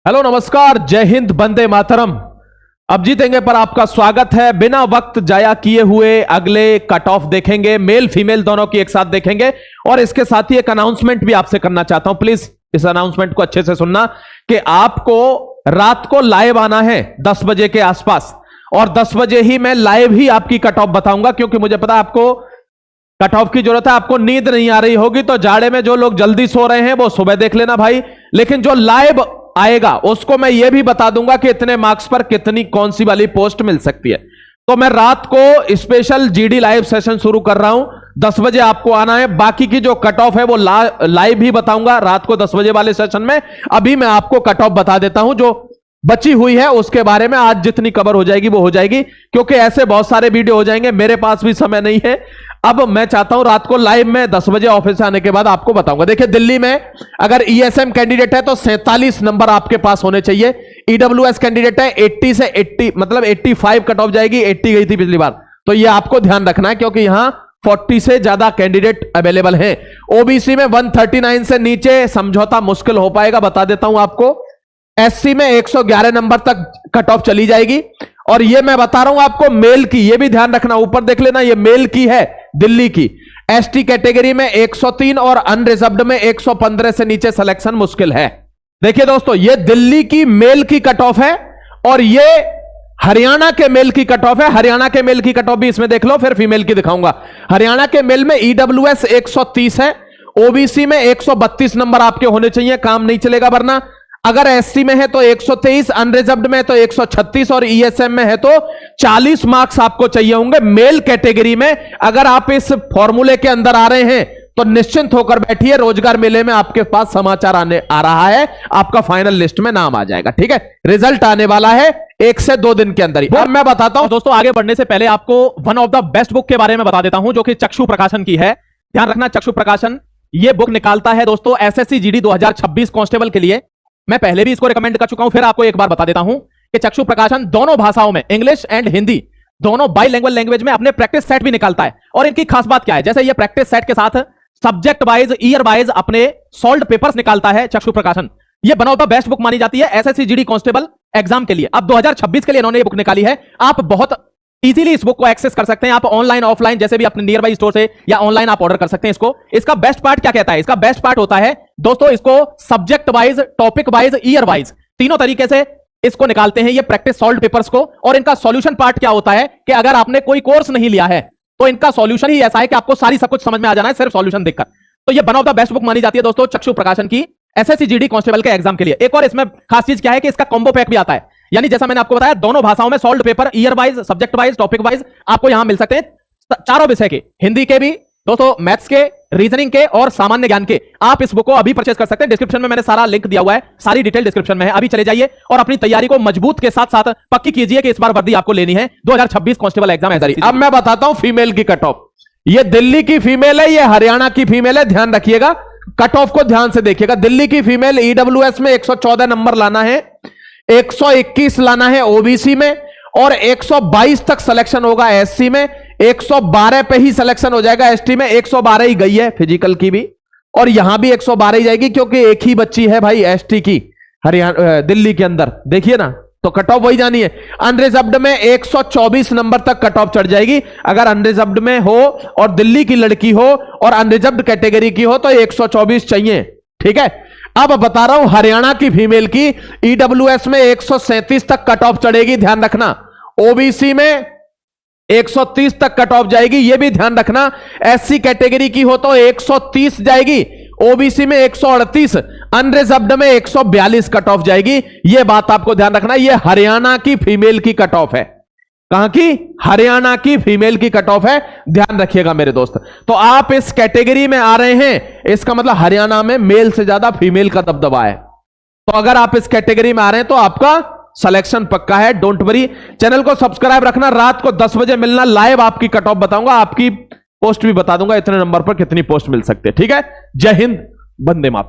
Hello नमस्कार, जय हिंद, वंदे मातरम। अब जीतेंगे पर आपका स्वागत है। बिना वक्त जाया किए हुए अगले कट ऑफ देखेंगे, मेल फीमेल दोनों की एक साथ देखेंगे। और इसके साथ ही एक अनाउंसमेंट भी आपसे करना चाहता हूं, प्लीज इस अनाउंसमेंट को अच्छे से सुनना कि आपको रात को लाइव आना है 10 बजे के आसपास, और 10 बजे ही मैं लाइव ही आपकी कट ऑफ बताऊंगा, क्योंकि मुझे पता है आपको कट ऑफ की जरूरत है। आपको नींद नहीं आ रही होगी तो जाड़े में जो लोग जल्दी सो रहे हैं वो सुबह देख लेना भाई, लेकिन जो लाइव आएगा उसको मैं ये भी बता दूंगा कि इतने मार्क्स पर कितनी कौन सी वाली पोस्ट मिल सकती है। तो मैं रात को स्पेशल जीडी लाइव सेशन शुरू कर रहा हूं, 10 बजे आपको आना है। बाकी की जो कट ऑफ है वो लाइव भी बताऊंगा रात को 10 बजे वाले सेशन में। अभी मैं आपको कट ऑफ बता देता हूं, जो बची हुई है उसके बारे में आज जितनी कवर हो जाएगी वो हो जाएगी, क्योंकि ऐसे बहुत सारे वीडियो हो जाएंगे, मेरे पास भी समय नहीं है। अब मैं चाहता हूं रात को लाइव में 10 बजे ऑफिस से आने के बाद आपको बताऊंगा। देखिए, दिल्ली में अगर ईएसएम कैंडिडेट है तो 47 नंबर आपके पास होने चाहिए। ईडब्ल्यूएस कैंडिडेट है 80 से 80 मतलब 85 कट ऑफ जाएगी, 80 गई थी पिछली बार, तो ये आपको ध्यान रखना है क्योंकि यहां 40 से ज्यादा कैंडिडेट अवेलेबल हैं। ओबीसी में 139 से नीचे समझौता मुश्किल हो पाएगा, बता देता हूं आपको। एससी में 111 नंबर तक कट ऑफ चली जाएगी, और ये मैं बता रहा हूं आपको मेल की, ये भी ध्यान रखना, ऊपर देख लेना, ये मेल की है दिल्ली की। एसटी कैटेगरी में 103 और अनरिजर्व्ड में 115 से नीचे सिलेक्शन मुश्किल है। देखिए दोस्तों, ये दिल्ली की मेल की कट ऑफ है और ये हरियाणा के मेल की कट ऑफ है। हरियाणा के मेल की कट ऑफ भी इसमें देख लो, फिर फीमेल की दिखाऊंगा। हरियाणा के मेल में ईडब्ल्यूएस 130 है, ओबीसी में 132 नंबर आपके होने चाहिए, काम नहीं चलेगा वरना। अगर एससी में है तो 123, अनरिजर्व्ड में तो 136 और ईएसएम में है तो 40 मार्क्स आपको चाहिए होंगे मेल कैटेगरी में। अगर आप इस फॉर्मूले के अंदर आ रहे हैं तो निश्चिंत होकर बैठिए, रोजगार मेले में आपके पास समाचार आ रहा है, आपका फाइनल लिस्ट में नाम आ जाएगा। ठीक है, रिजल्ट आने वाला है 1 से 2 दिन के अंदर ही। अब मैं बताता हूं दोस्तों, आगे बढ़ने से पहले आपको one of the best book के बारे में बता देता हूं, जो कि चक्षु प्रकाशन की है। ध्यान रखना, चक्षु प्रकाशन ये बुक निकालता है दोस्तों एसएससी जीडी 2026 कांस्टेबल के लिए। मैं पहले भी इसको रिकमेंड कर चुका हूं, फिर आपको एक बार बता देता हूं कि चक्षु प्रकाशन दोनों भाषाओं में, इंग्लिश एंड हिंदी, दोनों बाइलिंगुअल लैंग्वेज में अपने प्रैक्टिस सेट भी निकालता है। और इनकी खास बात क्या है, जैसे ये प्रैक्टिस सेट के साथ सब्जेक्ट वाइज, ईयर वाइज अपने सॉल्व्ड पेपर्स निकालता है चक्षु प्रकाशन। ये one of the best book मानी जाती है एसएससी जीडी कांस्टेबल एग्जाम के लिए। अब 2026 के लिए इन्होंने ये बुक निकाली है। आप बहुत इजीली इस बुक को एक्सेस कर सकते हैं, आप ऑनलाइन ऑफलाइन जैसे भी अपने नियर बाई स्टोर से या ऑनलाइन आप ऑर्डर कर सकते हैं इसको। इसका बेस्ट पार्ट क्या कहता है, इसका बेस्ट पार्ट होता है दोस्तों, इसको subject wise, topic wise, year wise तीनों तरीके से इसको निकालते हैं ये प्रैक्टिस सॉल्व्ड पेपर्स को। और इनका सॉल्यूशन पार्ट क्या होता है कि अगर आपने कोई कोर्स नहीं लिया है तो इनका सॉल्यूशन ही ऐसा है कि आपको सारी सब कुछ समझ में आ जाना है सिर्फ सॉल्यूशन देखकर। तो ये one of the best book मानी जाती है दोस्तों चक्षु प्रकाशन की एसएससी जीडी कांस्टेबल के एग्जाम के लिए। एक और इसमें खास चीज क्या है कि इसका कॉम्बो पैक भी आता है, यानी जैसा मैंने आपको बताया दोनों भाषाओं में solved paper, year wise, subject wise, topic wise आपको यहां मिल सकते हैं, चारों विषय के, हिंदी के भी दोस्तों, मैथ्स के, रीजनिंग के और सामान्य ज्ञान के। आप इस बुक को अभी परचेस कर सकते हैं, डिस्क्रिप्शन में मैंने सारा लिंक दिया हुआ है, सारी डिटेल डिस्क्रिप्शन में है। अभी चले जाइए और अपनी तैयारी को मजबूत के साथ साथ पक्की कीजिए कि इस बार वर्दी आपको लेनी है 2026 कांस्टेबल एग्जाम। अब मैं बताता हूं फीमेल की कट ऑफ। ये दिल्ली की फीमेल है, ये हरियाणा की फीमेल है, ध्यान रखिएगा, कट ऑफ को ध्यान से देखिएगा। दिल्ली की फीमेल ईडब्ल्यूएस में 114 नंबर लाना है, 121 लाना है ओबीसी में, और 122 तक सिलेक्शन होगा एससी में, 112 पे ही सिलेक्शन हो जाएगा एसटी में। 112 ही गई है फिजिकल की भी, और यहां भी 112 ही जाएगी क्योंकि एक ही बच्ची है भाई एसटी की हरियाणा दिल्ली के अंदर, देखिए ना, तो कट ऑफ वही जानी है। अनरिजर्व्ड में 124 नंबर तक कट ऑफ चढ़ जाएगी। अगर अनरिजर्व्ड में हो और दिल्ली की लड़की हो और अनरिजर्व्ड कैटेगरी की हो तो 124 चाहिए। ठीक है, अब बता रहा हूं हरियाणा की फीमेल की ईडब्ल्यूएस में 137 तक कट ऑफ चढ़ेगी, ध्यान रखना। ओबीसी में 130 तक कट ऑफ जाएगी, यह भी ध्यान रखना। एससी कैटेगरी की हो तो 130 जाएगी, ओबीसी में 138, अनरिजर्व्ड में 142 कट ऑफ जाएगी। यह बात आपको ध्यान रखना, यह हरियाणा की फीमेल की कट ऑफ है। कहां की? हरियाणा की फीमेल की कट ऑफ है, ध्यान रखिएगा मेरे दोस्त। तो आप इस कैटेगरी में आ रहे हैं, इसका मतलब हरियाणा में मेल से ज्यादा फीमेल का दबदबा है। तो अगर आप इस कैटेगरी में आ रहे हैं तो आपका सिलेक्शन पक्का है, डोंट वरी। चैनल को सब्सक्राइब रखना, रात को 10 बजे मिलना, लाइव आपकी कट ऑफ बताऊंगा, आपकी पोस्ट भी बता दूंगा, इतने नंबर पर कितनी पोस्ट मिल सकती है। ठीक है, जय हिंद, वंदे मातरम।